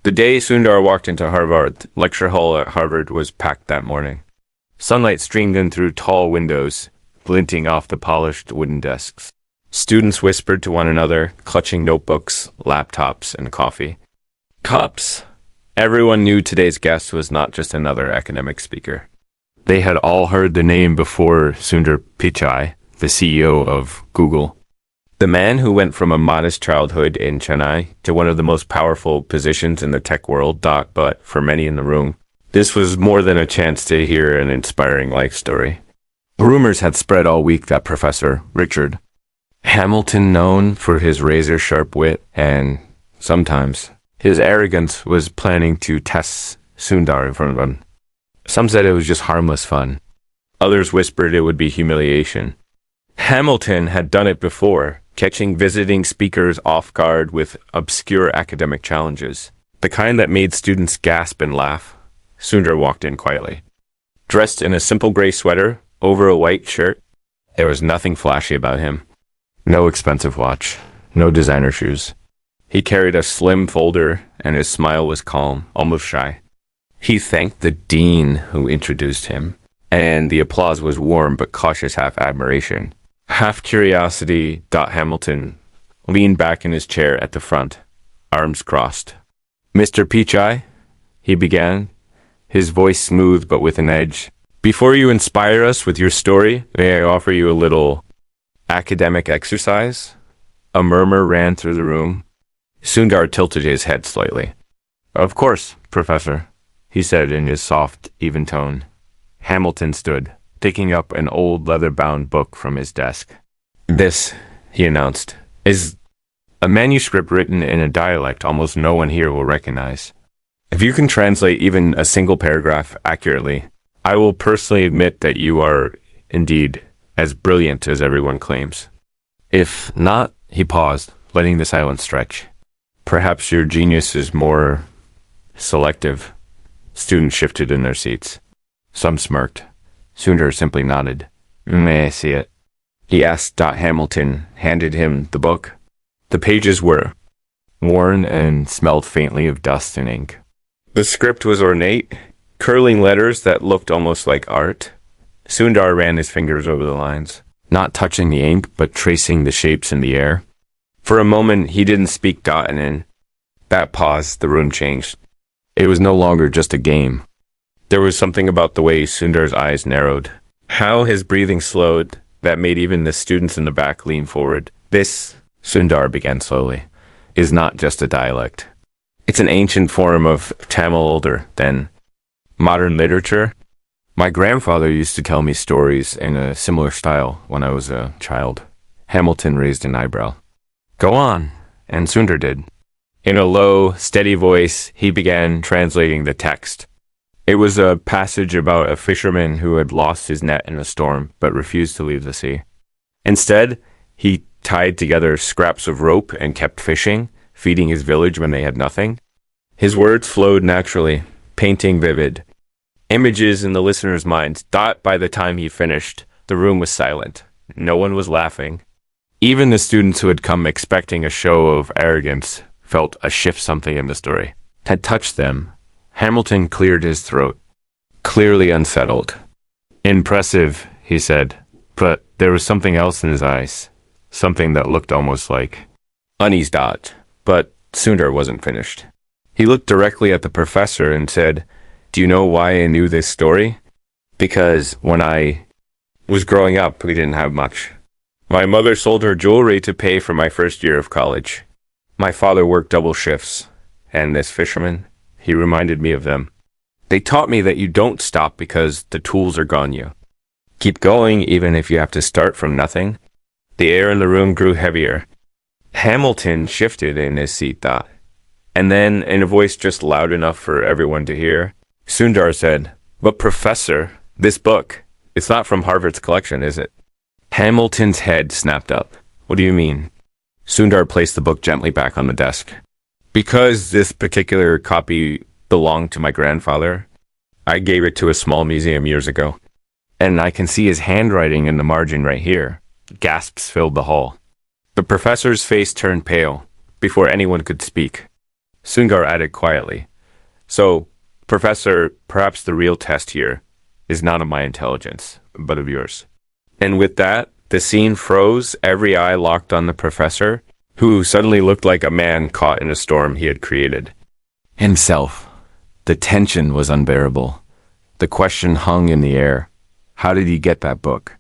The day Sundar walked into Harvard, the lecture hall at Harvard was packed that morning. Sunlight streamed in through tall windows, glinting off the polished wooden desks. Students whispered to one another, clutching notebooks, laptops, and coffee. Cups! Everyone knew today's guest was not just another academic speaker. They had all heard the name before: Sundar Pichai, the CEO of Google. The man who went from a modest childhood in Chennai to one of the most powerful positions in the tech world. But for many in the room, this was more than a chance to hear an inspiring life story. Rumors had spread all week that Professor Richard Hamilton, known for his razor-sharp wit and, sometimes, his arrogance, was planning to test Sundar in front of him. Some said it was just harmless fun. Others whispered it would be humiliation. Hamilton had done it before, catching visiting speakers off guard with obscure academic challenges, the kind that made students gasp and laugh. Sundar walked in quietly. Dressed in a simple gray sweater over a white shirt, there was nothing flashy about him. No expensive watch, no designer shoes. He carried a slim folder, and his smile was calm, almost shy. He thanked the dean who introduced him, and the applause was warm but cautious, half admiration. Half curiosity. Hamilton leaned back in his chair at the front, arms crossed. "Mr. Pichai," he began, his voice smooth but with an edge. "Before you inspire us with your story, may I offer you a little academic exercise?" A murmur ran through the room. Sundar tilted his head slightly. "Of course, Professor," he said in his soft, even tone. Hamilton stood, picking up an old leather-bound book from his desk. "This," he announced, "is a manuscript written in a dialect almost no one here will recognize. If you can translate even a single paragraph accurately, I will personally admit that you are, indeed, as brilliant as everyone claims. If not," he paused, letting the silence stretch, "perhaps your genius is more selective." Students shifted in their seats. Some smirked. Sundar simply nodded. "May I see it?" he asked. Hamilton handed him the book. The pages were worn and smelled faintly of dust and ink. The script was ornate, curling letters that looked almost like art. Sundar ran his fingers over the lines, not touching the ink, but tracing the shapes in the air. For a moment, he didn't speak. And in that pause, the room changed. It was no longer just a game. There was something about the way Sundar's eyes narrowed, how his breathing slowed, that made even the students in the back lean forward. "This," Sundar began slowly, "is not just a dialect. It's an ancient form of Tamil, older than modern literature. My grandfather used to tell me stories in a similar style when I was a child." Hamilton raised an eyebrow. "Go on," and Sundar did. In a low, steady voice, he began translating the text. It was a passage about a fisherman who had lost his net in a storm but refused to leave the sea. Instead, he tied together scraps of rope and kept fishing, feeding his village when they had nothing. His words flowed naturally, painting vivid images in the listeners' minds. By the time he finished, the room was silent. No one was laughing. Even the students who had come expecting a show of arrogance felt a shift. Something in the story had touched them. Hamilton cleared his throat, clearly unsettled. "Impressive," he said, but there was something else in his eyes, something that looked almost like unease. But Sundar wasn't finished. He looked directly at the professor and said, "Do you know why I knew this story? Because when I was growing up, we didn't have much. My mother sold her jewelry to pay for my first year of college. My father worked double shifts, and this fisherman, he reminded me of them. They taught me that you don't stop because the tools are gone. You keep going even if you have to start from nothing." The air in the room grew heavier. Hamilton shifted in his seat. And then, in a voice just loud enough for everyone to hear, Sundar said, "But Professor, this book, it's not from Harvard's collection, is it?" Hamilton's head snapped up. "What do you mean?" Sundar placed the book gently back on the desk. "Because this particular copy belonged to my grandfather, I gave it to a small museum years ago. And I can see his handwriting in the margin right here." Gasps filled the hall. The professor's face turned pale before anyone could speak. Sundar added quietly. So, Professor, perhaps the real test here is not of my intelligence, but of yours. And with that, the scene froze, every eye locked on the professor, who suddenly looked like a man caught in a storm he had created. Himself. The tension was unbearable. The question hung in the air. How did he get that book?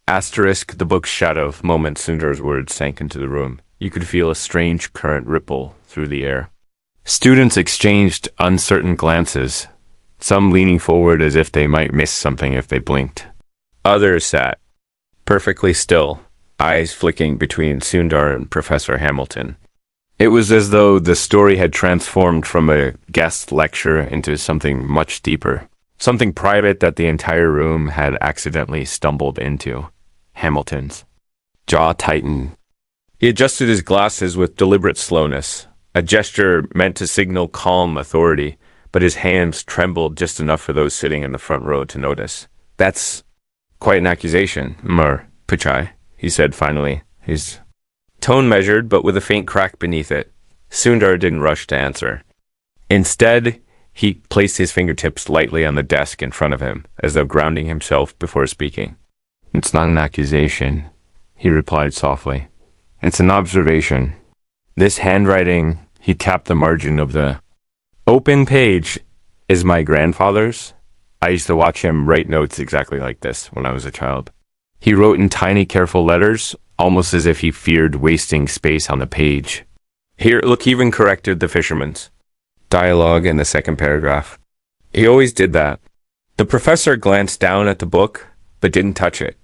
Asterisk the book's shadow. The moment Sundar's words sank into the room, you could feel a strange current ripple through the air. Students exchanged uncertain glances, some leaning forward as if they might miss something if they blinked. Others sat, perfectly still, eyes flicking between Sundar and Professor Hamilton. It was as though the story had transformed from a guest lecture into something much deeper, something private that the entire room had accidentally stumbled into. Hamilton's jaw tightened. He adjusted his glasses with deliberate slowness, a gesture meant to signal calm authority, but his hands trembled just enough for those sitting in the front row to notice. That's quite an accusation, Pichai, he said finally, his tone measured but with a faint crack beneath it. Sundar didn't rush to answer. Instead, he placed his fingertips lightly on the desk in front of him, as though grounding himself before speaking. It's not an accusation, he replied softly. It's an observation. This handwriting, he tapped the margin of the open page, is my grandfather's. I used to watch him write notes exactly like this when I was a child. He wrote in tiny, careful letters, almost as if he feared wasting space on the page. Here, look, he even corrected the fisherman's dialogue in the second paragraph. He always did that. The professor glanced down at the book, but didn't touch it.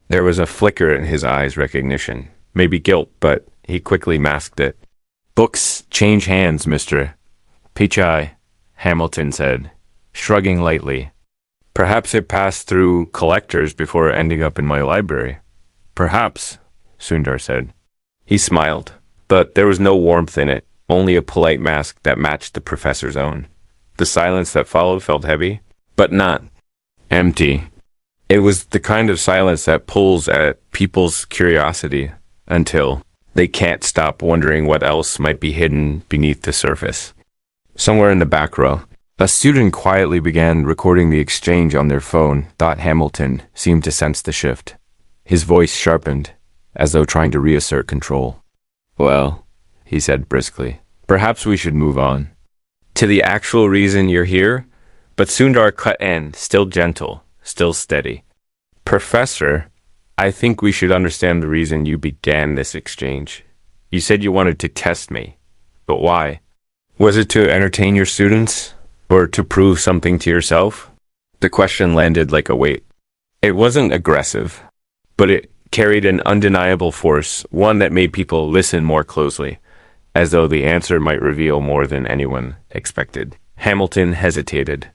There was a flicker in his eyes, recognition, maybe guilt, but he quickly masked it. Books change hands, Mr. Pichai, Hamilton said, shrugging lightly. Perhaps it passed through collectors before ending up in my library. Perhaps, Sundar said. He smiled, but there was no warmth in it, only a polite mask that matched the professor's own. The silence that followed felt heavy, but not empty. It was the kind of silence that pulls at people's curiosity until they can't stop wondering what else might be hidden beneath the surface. Somewhere in the back row, a student quietly began recording the exchange on their phone. Hamilton seemed to sense the shift. His voice sharpened, as though trying to reassert control. Well, he said briskly, perhaps we should move on to the actual reason you're here. But Sundar cut in, still gentle, still steady. Professor, I think we should understand the reason you began this exchange. You said you wanted to test me, but why? Was it to entertain your students, or to prove something to yourself? The question landed like a weight. It wasn't aggressive, but it carried an undeniable force, one that made people listen more closely, as though the answer might reveal more than anyone expected. Hamilton hesitated.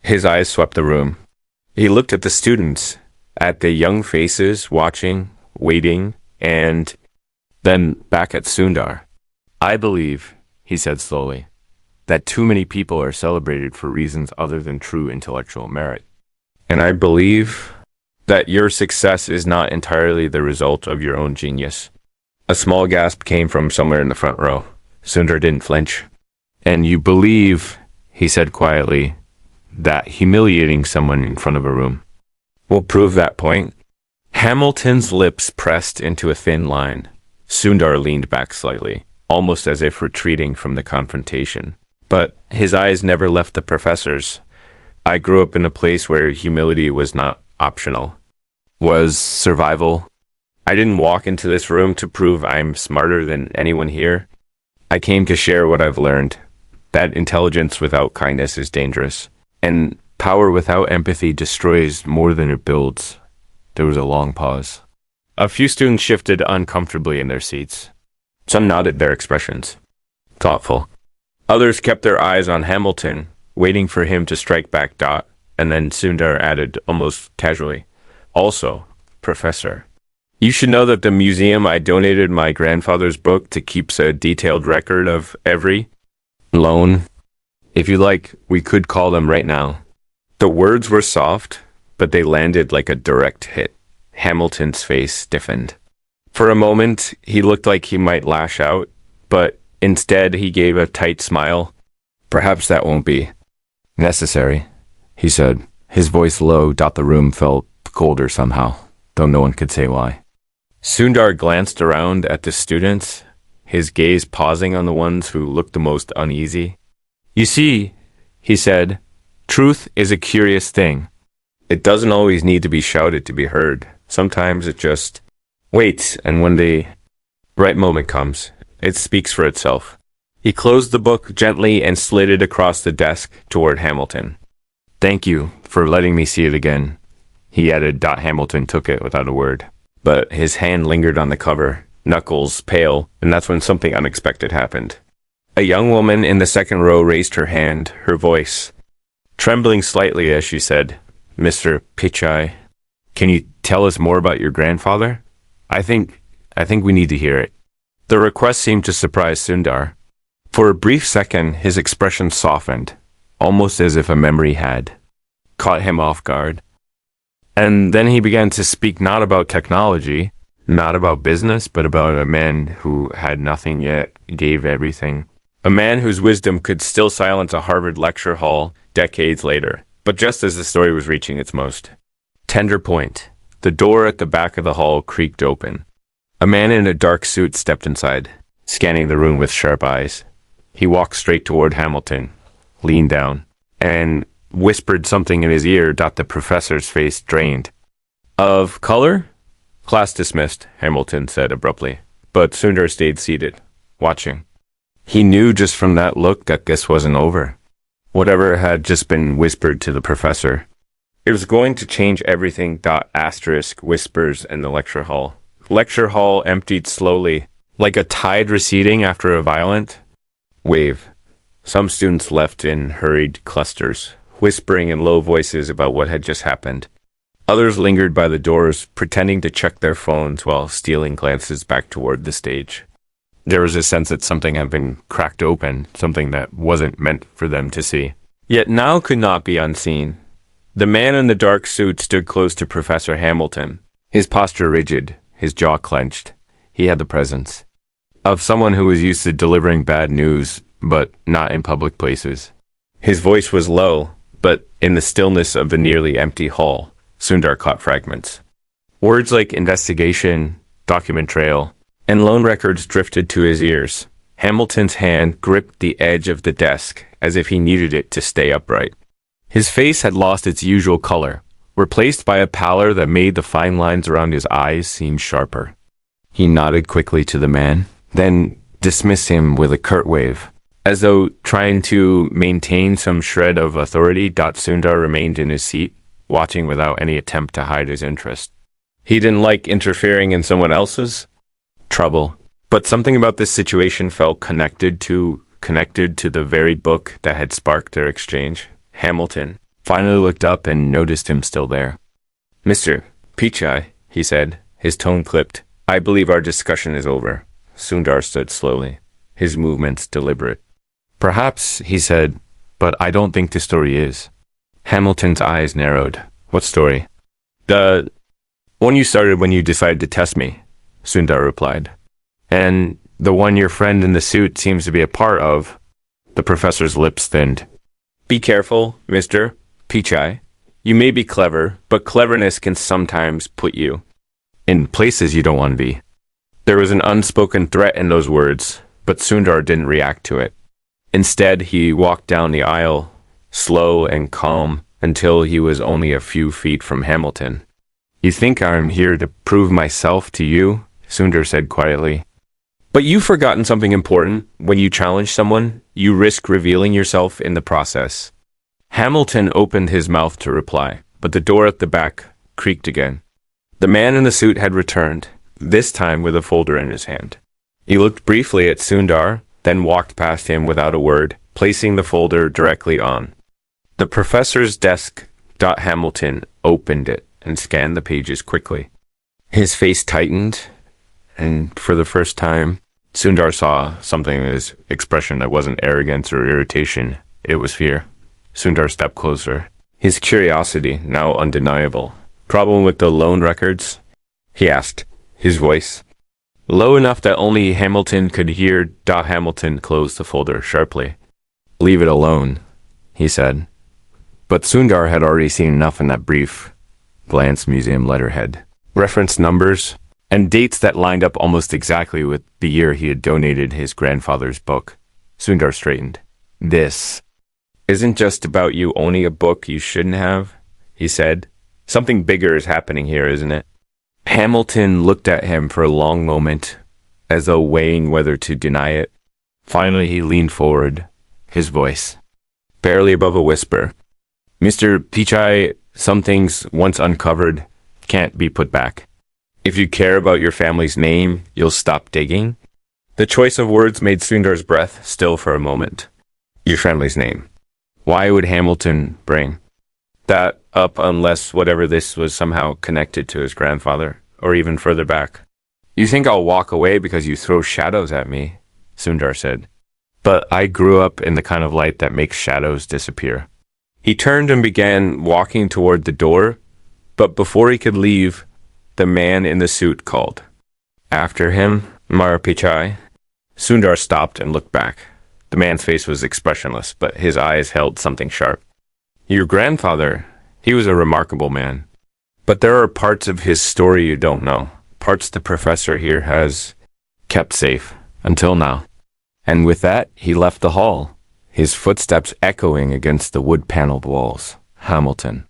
His eyes swept the room. He looked at the students, at the young faces watching, waiting, and then back at Sundar. I believe, he said slowly, that too many people are celebrated for reasons other than true intellectual merit. And I believe that your success is not entirely the result of your own genius. A small gasp came from somewhere in the front row. Sundar didn't flinch. And you believe, he said quietly, that humiliating someone in front of a room will prove that point. Hamilton's lips pressed into a thin line. Sundar leaned back slightly, almost as if retreating from the confrontation. But his eyes never left the professor's. I grew up in a place where humility was not optional, was survival. I didn't walk into this room to prove I'm smarter than anyone here. I came to share what I've learned, that intelligence without kindness is dangerous, and power without empathy destroys more than it builds. There was a long pause. A few students shifted uncomfortably in their seats. Some nodded their expressions, thoughtful. Others kept their eyes on Hamilton, waiting for him to strike back. And then Sundar added almost casually, also, Professor, you should know that the museum I donated my grandfather's book to keeps a detailed record of every loan. If you like, we could call them right now. The words were soft, but they landed like a direct hit. Hamilton's face stiffened. For a moment, he looked like he might lash out, but Instead, he gave a tight smile. Perhaps that won't be necessary, he said. His voice low. The room felt colder somehow, though no one could say why. Sundar glanced around at the students, his gaze pausing on the ones who looked the most uneasy. You see, he said, truth is a curious thing. It doesn't always need to be shouted to be heard. Sometimes it just waits, and when the right moment comes, it speaks for itself. He closed the book gently and slid it across the desk toward Hamilton. Thank you for letting me see it again, he added. Hamilton took it without a word, but his hand lingered on the cover, knuckles pale, and that's when something unexpected happened. A young woman in the second row raised her hand, her voice trembling slightly as she said, Mr. Pichai, can you tell us more about your grandfather? I think we need to hear it. The request seemed to surprise Sundar. For a brief second, his expression softened, almost as if a memory had caught him off guard. And then he began to speak not about technology, not about business, but about a man who had nothing yet gave everything. A man whose wisdom could still silence a Harvard lecture hall decades later. But just as the story was reaching its most tender point, the door at the back of the hall creaked open. A man in a dark suit stepped inside, scanning the room with sharp eyes. He walked straight toward Hamilton, leaned down, and whispered something in his ear. The professor's face drained. Of color? Class dismissed, Hamilton said abruptly. But Sundar stayed seated, watching. He knew just from that look that this wasn't over. Whatever had just been whispered to the professor, it was going to change everything. Asterisk whispers in the lecture hall. Lecture hall emptied slowly, like a tide receding after a violent wave. Some students left in hurried clusters, whispering in low voices about what had just happened. Others lingered by the doors, pretending to check their phones while stealing glances back toward the stage. There was a sense that something had been cracked open, something that wasn't meant for them to see, yet now could not be unseen. The man in the dark suit stood close to Professor Hamilton, his posture rigid, his jaw clenched. He had the presence of someone who was used to delivering bad news, but not in public places. His voice was low, but in the stillness of the nearly empty hall, Sundar caught fragments. Words like investigation, document trail, and loan records drifted to his ears. Hamilton's hand gripped the edge of the desk as if he needed it to stay upright. His face had lost its usual color, replaced by a pallor that made the fine lines around his eyes seem sharper. He nodded quickly to the man, then dismissed him with a curt wave. As though trying to maintain some shred of authority, Sundar remained in his seat, watching without any attempt to hide his interest. He didn't like interfering in someone else's trouble, but something about this situation felt connected to the very book that had sparked their exchange. Hamilton finally looked up and noticed him still there. Mr. Pichai, he said, his tone clipped. I believe our discussion is over. Sundar stood slowly, his movements deliberate. Perhaps, he said, but I don't think the story is. Hamilton's eyes narrowed. What story? The one you started when you decided to test me, Sundar replied. And the one your friend in the suit seems to be a part of. The professor's lips thinned. Be careful, Mr. Pichai. You may be clever, but cleverness can sometimes put you in places you don't want to be. There was an unspoken threat in those words, but Sundar didn't react to it. Instead, he walked down the aisle, slow and calm, until he was only a few feet from Hamilton. You think I'm here to prove myself to you? Sundar said quietly. But you've forgotten something important. When you challenge someone, you risk revealing yourself in the process. Hamilton opened his mouth to reply, but the door at the back creaked again. The man in the suit had returned, this time with a folder in his hand. He looked briefly at Sundar, then walked past him without a word, placing the folder directly on the professor's desk. Hamilton opened it and scanned the pages quickly. His face tightened, and for the first time, Sundar saw something in his expression that wasn't arrogance or irritation. It was fear. Sundar stepped closer, his curiosity now undeniable. Problem with the loan records? He asked, his voice Low enough that only Hamilton could hear. Hamilton closed the folder sharply. Leave it alone, he said. But Sundar had already seen enough in that brief glance museum letterhead. Reference numbers and dates that lined up almost exactly with the year he had donated his grandfather's book. Sundar straightened. This isn't just about you owning a book you shouldn't have, he said. Something bigger is happening here, isn't it? Hamilton looked at him for a long moment, as though weighing whether to deny it. Finally, he leaned forward, his voice barely above a whisper. Mr. Pichai, some things once uncovered can't be put back. If you care about your family's name, you'll stop digging. The choice of words made Sundar's breath still for a moment. Your family's name. Why would Hamilton bring that up unless whatever this was somehow connected to his grandfather, or even further back? You think I'll walk away because you throw shadows at me, Sundar said. But I grew up in the kind of light that makes shadows disappear. He turned and began walking toward the door, but before he could leave, the man in the suit called. After him, Mara Pichai. Sundar stopped and looked back. The man's face was expressionless, but his eyes held something sharp. Your grandfather, he was a remarkable man. But there are parts of his story you don't know, parts the professor here has kept safe, until now. And with that, he left the hall, his footsteps echoing against the wood-paneled walls. Hamilton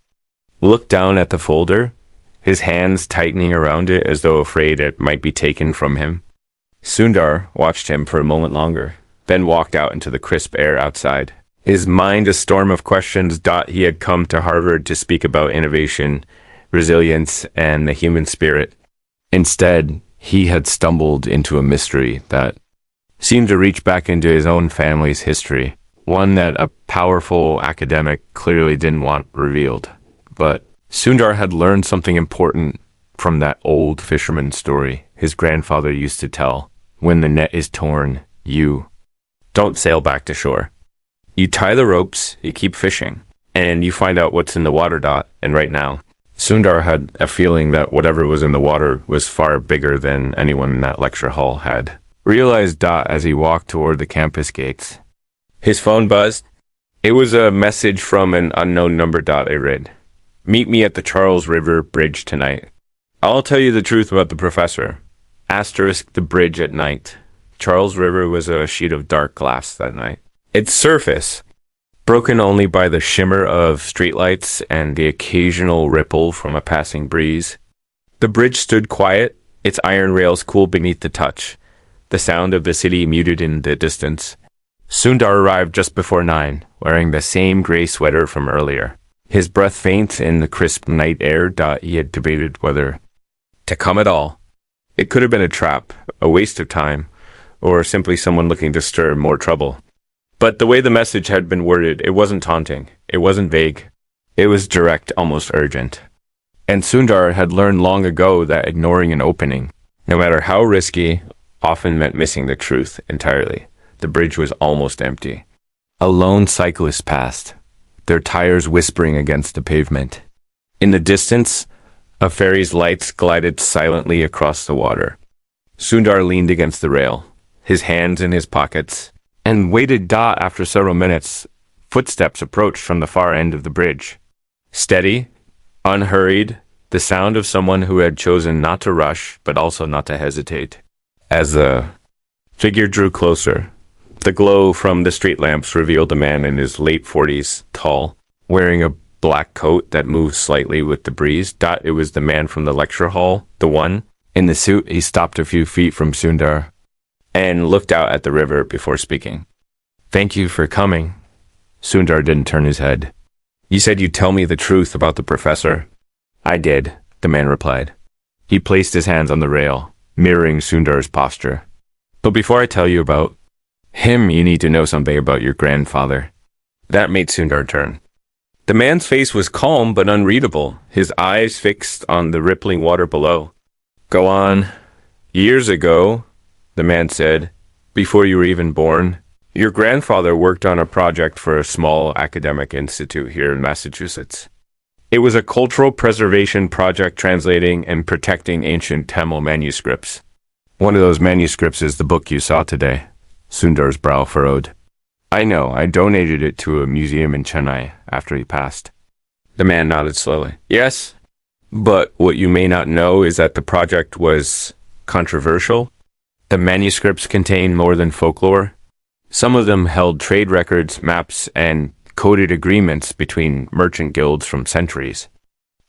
looked down at the folder, his hands tightening around it as though afraid it might be taken from him. Sundar watched him for a moment longer, then walked out into the crisp air outside. His mind a storm of questions. He had come to Harvard to speak about innovation, resilience, and the human spirit. Instead, he had stumbled into a mystery that seemed to reach back into his own family's history, one that a powerful academic clearly didn't want revealed. But Sundar had learned something important from that old fisherman story his grandfather used to tell. When the net is torn, you don't sail back to shore. You tie the ropes, you keep fishing, and you find out what's in the water. And right now, Sundar had a feeling that whatever was in the water was far bigger than anyone in that lecture hall had realized. As he walked toward the campus gates, his phone buzzed. It was a message from an unknown number. I read, "Meet me at the Charles River Bridge tonight. I'll tell you the truth about the professor. Asterisk the bridge at night." Charles River was a sheet of dark glass that night. Its surface, broken only by the shimmer of streetlights and the occasional ripple from a passing breeze. The bridge stood quiet, its iron rails cool beneath the touch, the sound of the city muted in the distance. Sundar arrived just before 9, wearing the same gray sweater from earlier. His breath faint in the crisp night air. He had debated whether to come at all. It could have been a trap, a waste of time, or simply someone looking to stir more trouble. But the way the message had been worded, it wasn't taunting, it wasn't vague. It was direct, almost urgent. And Sundar had learned long ago that ignoring an opening, no matter how risky, often meant missing the truth entirely. The bridge was almost empty. A lone cyclist passed, their tires whispering against the pavement. In the distance, a ferry's lights glided silently across the water. Sundar leaned against the rail, his hands in his pockets, and waited. After several minutes, footsteps approached from the far end of the bridge. Steady, unhurried, the sound of someone who had chosen not to rush, but also not to hesitate. As the figure drew closer, the glow from the street lamps revealed a man in his late 40s, tall, wearing a black coat that moved slightly with the breeze. It was the man from the lecture hall, the one in the suit. He stopped a few feet from Sundar and looked out at the river before speaking. "Thank you for coming." Sundar didn't turn his head. "You said you'd tell me the truth about the professor." "I did," the man replied. He placed his hands on the rail, mirroring Sundar's posture. "But before I tell you about him, you need to know something about your grandfather." That made Sundar turn. The man's face was calm but unreadable, his eyes fixed on the rippling water below. "Go on." "Years ago," the man said, "before you were even born, your grandfather worked on a project for a small academic institute here in Massachusetts. It was a cultural preservation project translating and protecting ancient Tamil manuscripts. One of those manuscripts is the book you saw today. Sundar's brow furrowed. I know, I donated it to a museum in Chennai after he passed. The man nodded slowly. Yes, but what you may not know is that the project was controversial. The manuscripts contain more than folklore. Some of them held trade records, maps, and coded agreements between merchant guilds from centuries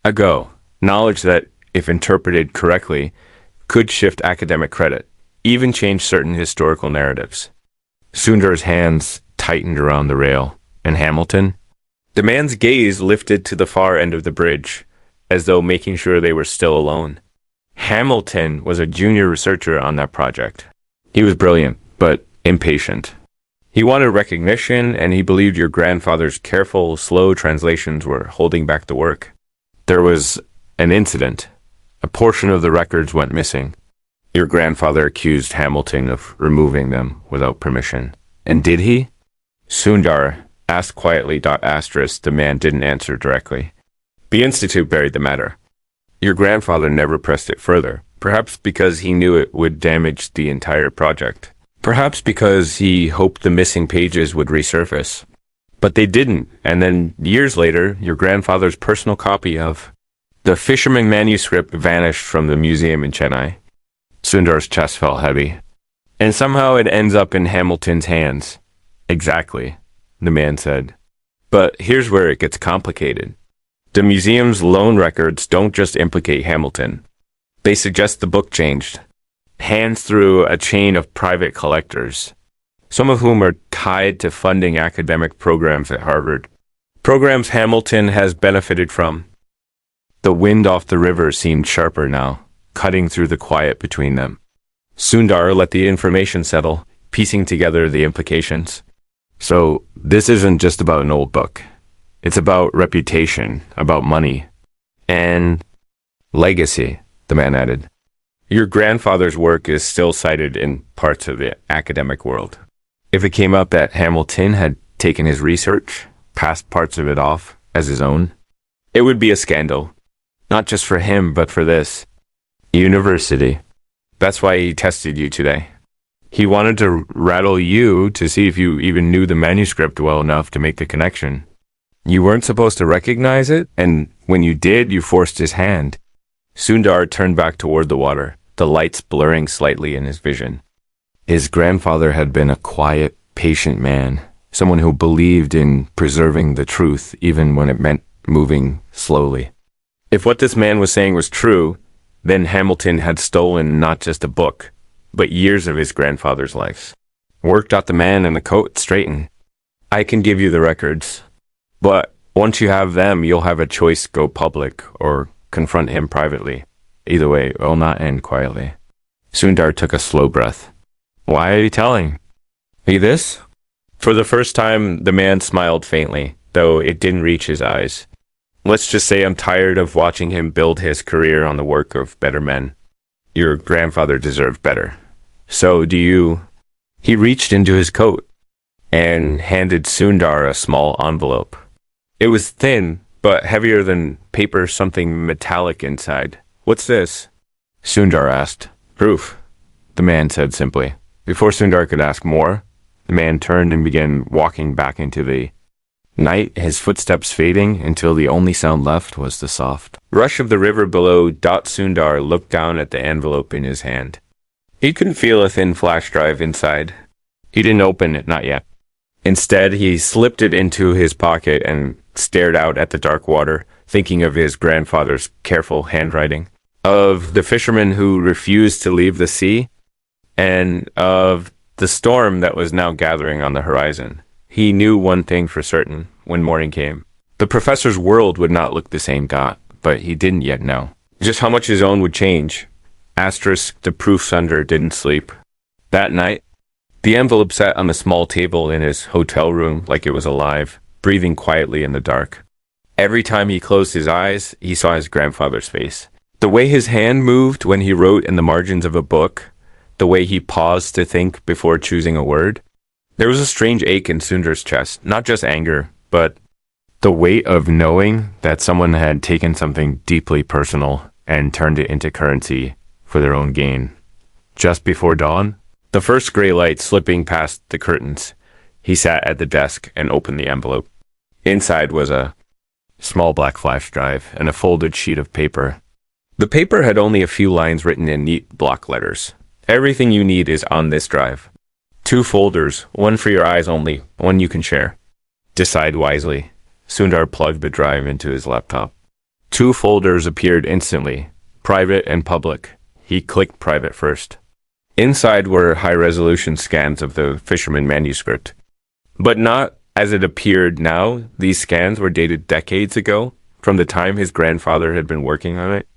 ago. Knowledge that, if interpreted correctly, could shift academic credit, even change certain historical narratives. Sundar's hands tightened around the rail. And Hamilton? The man's gaze lifted to the far end of the bridge, as though making sure they were still alone. Hamilton was a junior researcher on that project. He was brilliant, but impatient. He wanted recognition, and he believed your grandfather's careful, slow translations were holding back the work. There was an incident. A portion of the records went missing. Your grandfather accused Hamilton of removing them without permission. And did he? Sundar asked quietly. The man didn't answer directly. The Institute buried the matter. Your grandfather never pressed it further, perhaps because he knew it would damage the entire project. Perhaps because he hoped the missing pages would resurface. But they didn't, and then years later, your grandfather's personal copy of the fisherman manuscript vanished from the museum in Chennai. Sundar's chest felt heavy. And somehow it ends up in Hamilton's hands. Exactly, the man said. But here's where it gets complicated. The museum's loan records don't just implicate Hamilton. They suggest the book changed hands through a chain of private collectors, some of whom are tied to funding academic programs at Harvard. Programs Hamilton has benefited from. The wind off the river seemed sharper now, cutting through the quiet between them. Sundar let the information settle, piecing together the implications. So, this isn't just about an old book. It's about reputation, about money, and legacy, the man added. Your grandfather's work is still cited in parts of the academic world. If it came up that Hamilton had taken his research, passed parts of it off as his own, it would be a scandal. Not just for him, but for this university. That's why he tested you today. He wanted to rattle you to see if you even knew the manuscript well enough to make the connection. You weren't supposed to recognize it, and when you did, you forced his hand. Sundar turned back toward the water, the lights blurring slightly in his vision. His grandfather had been a quiet, patient man, someone who believed in preserving the truth even when it meant moving slowly. If what this man was saying was true, then Hamilton had stolen not just a book, but years of his grandfather's life. Work got the man in the coat straightened. I can give you the records, but once you have them, you'll have a choice: go public or confront him privately. Either way, it will not end quietly. Sundar took a slow breath. Why are you telling me this? For the first time, the man smiled faintly, though it didn't reach his eyes. Let's just say I'm tired of watching him build his career on the work of better men. Your grandfather deserved better. So do you. He reached into his coat and handed Sundar a small envelope. It was thin, but heavier than paper, something metallic inside. What's this? Sundar asked. Proof, the man said simply. Before Sundar could ask more, the man turned and began walking back into the night, his footsteps fading until the only sound left was the soft rush of the river below. Sundar looked down at the envelope in his hand. He couldn't feel a thin flash drive inside. He didn't open it, not yet. Instead, he slipped it into his pocket and stared out at the dark water, thinking of his grandfather's careful handwriting, of the fisherman who refused to leave the sea, and of the storm that was now gathering on the horizon. He knew one thing for certain when morning came. The professor's world would not look the same, but he didn't yet know just how much his own would change. Asterisk, the proof Sundar didn't sleep. That night, the envelope sat on the small table in his hotel room like it was alive, breathing quietly in the dark. Every time he closed his eyes, he saw his grandfather's face. The way his hand moved when he wrote in the margins of a book, the way he paused to think before choosing a word. There was a strange ache in Sundar's chest, not just anger, but the weight of knowing that someone had taken something deeply personal and turned it into currency for their own gain. Just before dawn, the first gray light slipping past the curtains, he sat at the desk and opened the envelope. Inside was a small black flash drive and a folded sheet of paper. The paper had only a few lines written in neat block letters. Everything you need is on this drive. 2 folders, one for your eyes only, one you can share. Decide wisely. Sundar plugged the drive into his laptop. 2 folders appeared instantly, private and public. He clicked private first. Inside were high-resolution scans of the Fisherman manuscript. But not as it appeared now. These scans were dated decades ago, from the time his grandfather had been working on it.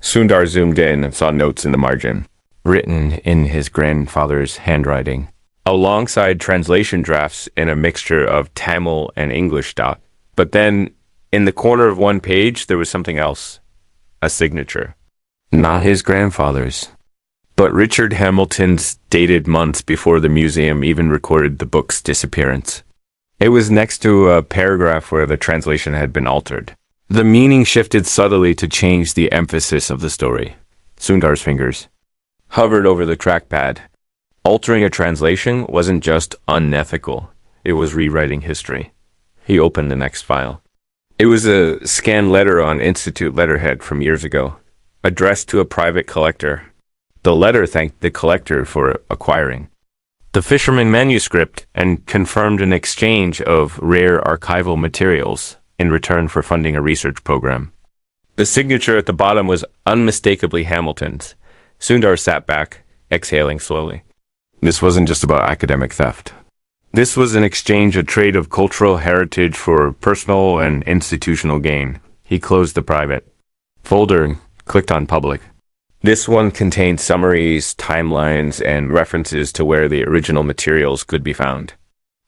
Sundar zoomed in and saw notes in the margin, written in his grandfather's handwriting, alongside translation drafts in a mixture of Tamil and English. But then, in the corner of one page, there was something else. A signature. Not his grandfather's, but Richard Hamilton's, dated months before the museum even recorded the book's disappearance. It was next to a paragraph where the translation had been altered. The meaning shifted subtly to change the emphasis of the story. Sundar's fingers hovered over the trackpad. Altering a translation wasn't just unethical, it was rewriting history. He opened the next file. It was a scanned letter on Institute letterhead from years ago, addressed to a private collector. The letter thanked the collector for acquiring the Fisherman manuscript and confirmed an exchange of rare archival materials in return for funding a research program. The signature at the bottom was unmistakably Hamilton's. Sundar sat back, exhaling slowly. This wasn't just about academic theft. This was an exchange, a trade of cultural heritage for personal and institutional gain. He closed the private folder and clicked on public. This one contained summaries, timelines, and references to where the original materials could be found.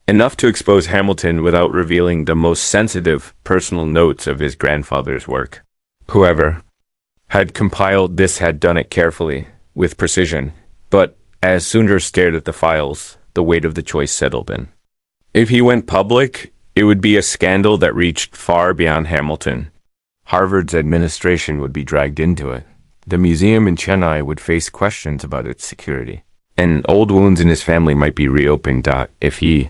Enough to expose Hamilton without revealing the most sensitive personal notes of his grandfather's work. Whoever had compiled this had done it carefully, with precision, but as Sundar stared at the files, the weight of the choice settled in. If he went public, it would be a scandal that reached far beyond Hamilton. Harvard's administration would be dragged into it. The museum in Chennai would face questions about its security, and old wounds in his family might be reopened. If he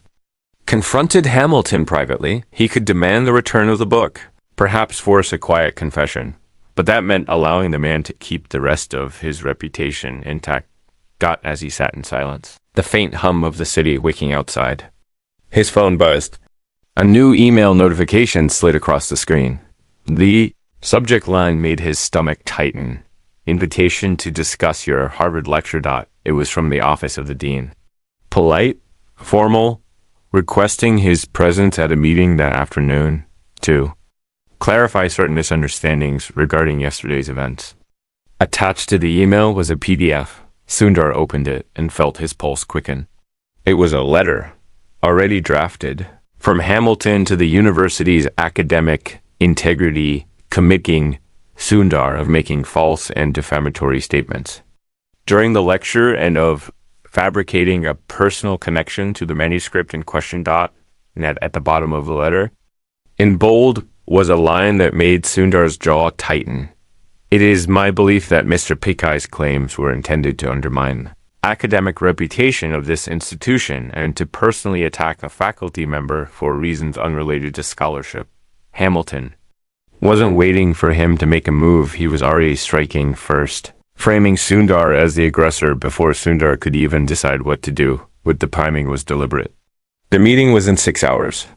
confronted Hamilton privately, he could demand the return of the book, perhaps force a quiet confession. But that meant allowing the man to keep the rest of his reputation intact. Got as he sat in silence, the faint hum of the city waking outside. His phone buzzed. A new email notification slid across the screen. The subject line made his stomach tighten. Invitation to discuss your Harvard lecture. It was from the office of the dean. Polite, formal, requesting his presence at a meeting that afternoon to clarify certain misunderstandings regarding yesterday's events. Attached to the email was a PDF. Sundar opened it and felt his pulse quicken. It was a letter, already drafted, from Hamilton to the university's academic integrity, committing Sundar of making false and defamatory statements during the lecture and of fabricating a personal connection to the manuscript in question. And at the bottom of the letter, in bold, was a line that made Sundar's jaw tighten. It is my belief that Mr. Pichai's claims were intended to undermine academic reputation of this institution and to personally attack a faculty member for reasons unrelated to scholarship. Hamilton wasn't waiting for him to make a move. He was already striking first, framing Sundar as the aggressor before Sundar could even decide what to do. With the timing was deliberate. The meeting was in 6 hours.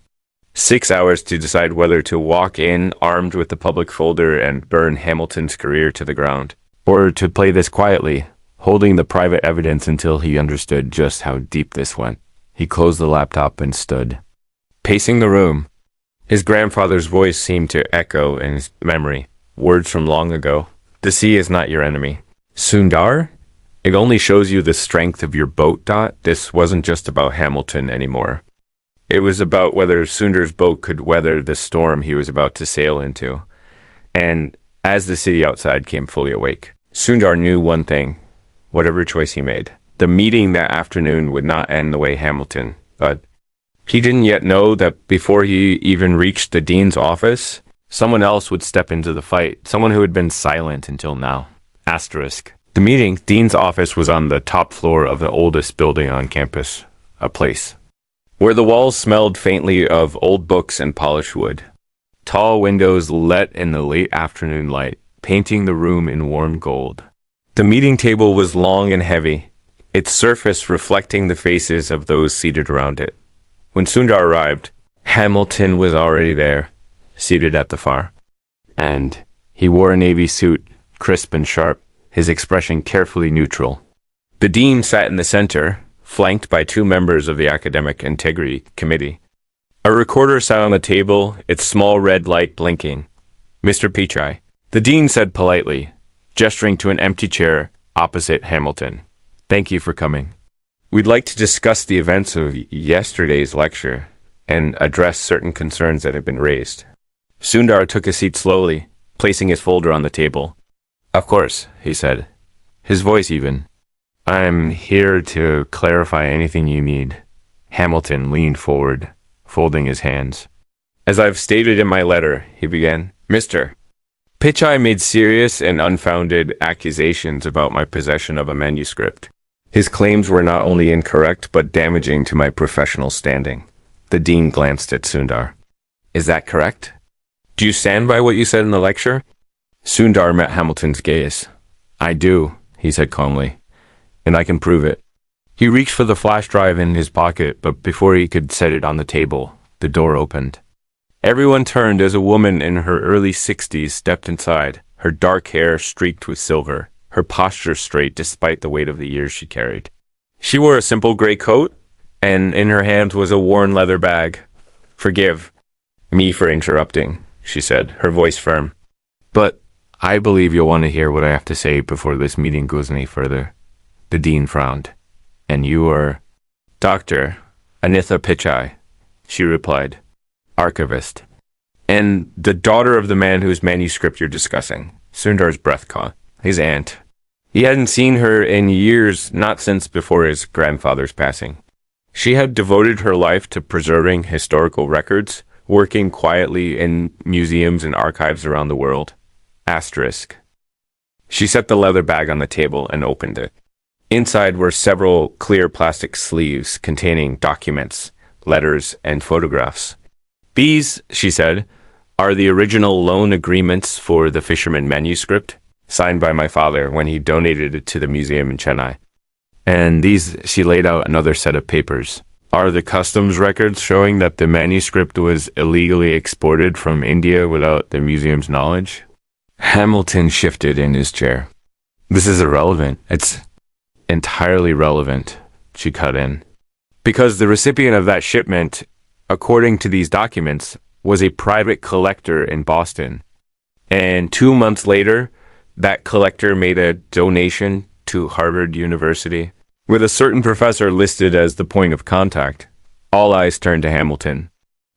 6 hours to decide whether to walk in armed with the public folder and burn Hamilton's career to the ground, or to play this quietly, holding the private evidence until he understood just how deep this went. He closed the laptop and stood, pacing the room. His grandfather's voice seemed to echo in his memory, words from long ago. The sea is not your enemy. Sundar? It only shows you the strength of your boat. This wasn't just about Hamilton anymore. It was about whether Sundar's boat could weather the storm he was about to sail into. And as the city outside came fully awake, Sundar knew one thing, whatever choice he made. The meeting that afternoon would not end the way Hamilton, but he didn't yet know that before he even reached the dean's office, someone else would step into the fight, someone who had been silent until now. Asterisk. The dean's office was on the top floor of the oldest building on campus, a place where the walls smelled faintly of old books and polished wood. Tall windows let in the late afternoon light, painting the room in warm gold. The meeting table was long and heavy, its surface reflecting the faces of those seated around it. When Sundar arrived, Hamilton was already there, seated at the far. And he wore a navy suit, crisp and sharp, his expression carefully neutral. The dean sat in the center, flanked by two members of the Academic Integrity Committee. A recorder sat on the table, its small red light blinking. "Mr. Pichai," the dean said politely, gesturing to an empty chair opposite Hamilton. "Thank you for coming. We'd like to discuss the events of yesterday's lecture and address certain concerns that have been raised." Sundar took a seat slowly, placing his folder on the table. "Of course," he said, his voice even. "I'm here to clarify anything you need." Hamilton leaned forward, folding his hands. "As I've stated in my letter," he began, "Mr. Pichai made serious and unfounded accusations about my possession of a manuscript. His claims were not only incorrect, but damaging to my professional standing." The dean glanced at Sundar. "Is that correct? Do you stand by what you said in the lecture?" Sundar met Hamilton's gaze. "I do," he said calmly, "and I can prove it." He reached for the flash drive in his pocket, but before he could set it on the table, the door opened. Everyone turned as a woman in her early 60s stepped inside, her dark hair streaked with silver, her posture straight despite the weight of the years she carried. She wore a simple gray coat, and in her hand was a worn leather bag. "Forgive me for interrupting," she said, her voice firm. "But I believe you'll want to hear what I have to say before this meeting goes any further." The dean frowned. "And you are—" "Dr. Anitha Pichai," she replied, "archivist. And the daughter of the man whose manuscript you're discussing." Sundar's breath caught. His aunt. He hadn't seen her in years, not since before his grandfather's passing. She had devoted her life to preserving historical records, working quietly in museums and archives around the world. Asterisk. She set the leather bag on the table and opened it. Inside were several clear plastic sleeves containing documents, letters, and photographs. "These," she said, "are the original loan agreements for the Fisherman manuscript, signed by my father when he donated it to the museum in Chennai. And these," she laid out another set of papers, "are the customs records showing that the manuscript was illegally exported from India without the museum's knowledge." Hamilton shifted in his chair. "This is irrelevant. It's entirely relevant," she cut in. "Because the recipient of that shipment, according to these documents, was a private collector in Boston. And 2 months later, that collector made a donation to Harvard University, with a certain professor listed as the point of contact." All eyes turned to Hamilton.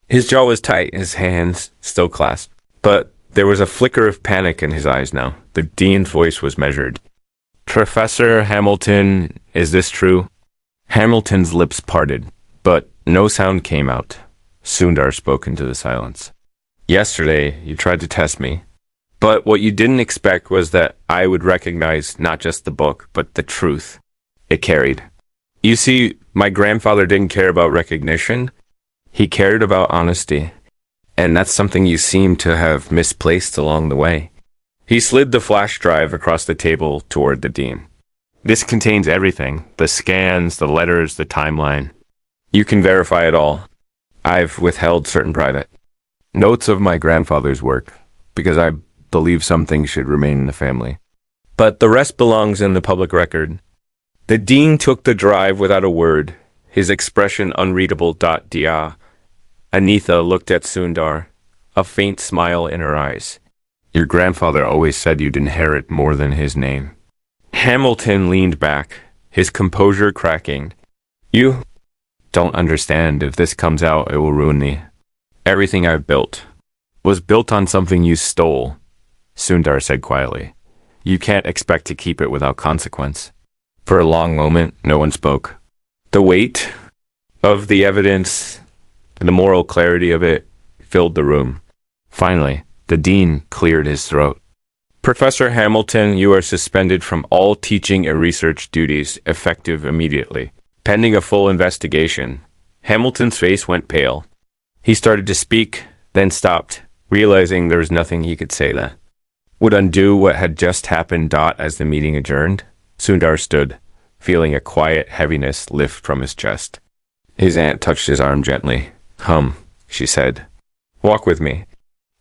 His jaw was tight, his hands still clasped. But there was a flicker of panic in his eyes now. The dean's voice was measured. "Professor Hamilton, is this true?" Hamilton's lips parted, but no sound came out. Sundar spoke into the silence. "Yesterday, you tried to test me. But what you didn't expect was that I would recognize not just the book, but the truth it carried. You see, my grandfather didn't care about recognition. He cared about honesty. And that's something you seem to have misplaced along the way." He slid the flash drive across the table toward the dean. "This contains everything, the scans, the letters, the timeline. You can verify it all. I've withheld certain private notes of my grandfather's work, because I believe some things should remain in the family. But the rest belongs in the public record." The dean took the drive without a word, his expression unreadable. Dia. Anitha looked at Sundar, a faint smile in her eyes. "Your grandfather always said you'd inherit more than his name." Hamilton leaned back, his composure cracking. "You don't understand. If this comes out, it will ruin me. Everything I've built was built on something you stole," Sundar said quietly. "You can't expect to keep it without consequence." For a long moment, no one spoke. The weight of the evidence, the moral clarity of it, filled the room. Finally, the dean cleared his throat. Professor Hamilton, you are suspended from all teaching and research duties, effective immediately. Pending a full investigation. Hamilton's face went pale. He started to speak, then stopped, realizing there was nothing he could say that would undo what had just happened. As the meeting adjourned, Sundar stood, feeling a quiet heaviness lift from his chest. His aunt touched his arm gently. She said. Walk with me.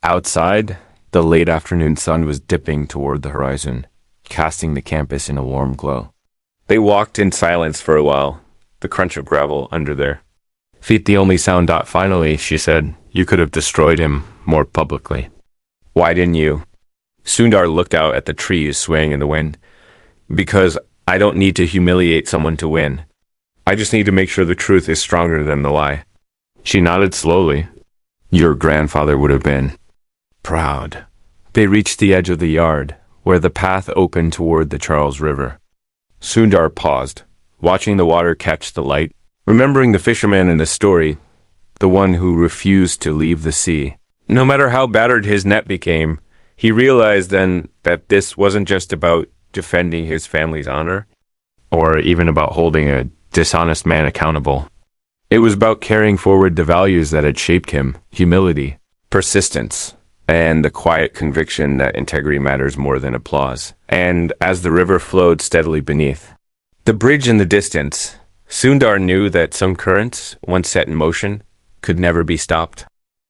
Outside, the late afternoon sun was dipping toward the horizon, casting the campus in a warm glow. They walked in silence for a while, the crunch of gravel under their feet the only sound. Finally, she said, you could have destroyed him more publicly. Why didn't you? Sundar looked out at the trees swaying in the wind. Because I don't need to humiliate someone to win. I just need to make sure the truth is stronger than the lie. She nodded slowly. Your grandfather would have been proud. They reached the edge of the yard, where the path opened toward the Charles River. Sundar paused, watching the water catch the light, remembering the fisherman in the story, the one who refused to leave the sea. No matter how battered his net became, he realized then that this wasn't just about defending his family's honor, or even about holding a dishonest man accountable. It was about carrying forward the values that had shaped him: humility, persistence, and the quiet conviction that integrity matters more than applause. And as the river flowed steadily beneath the bridge in the distance, Sundar knew that some currents, once set in motion, could never be stopped.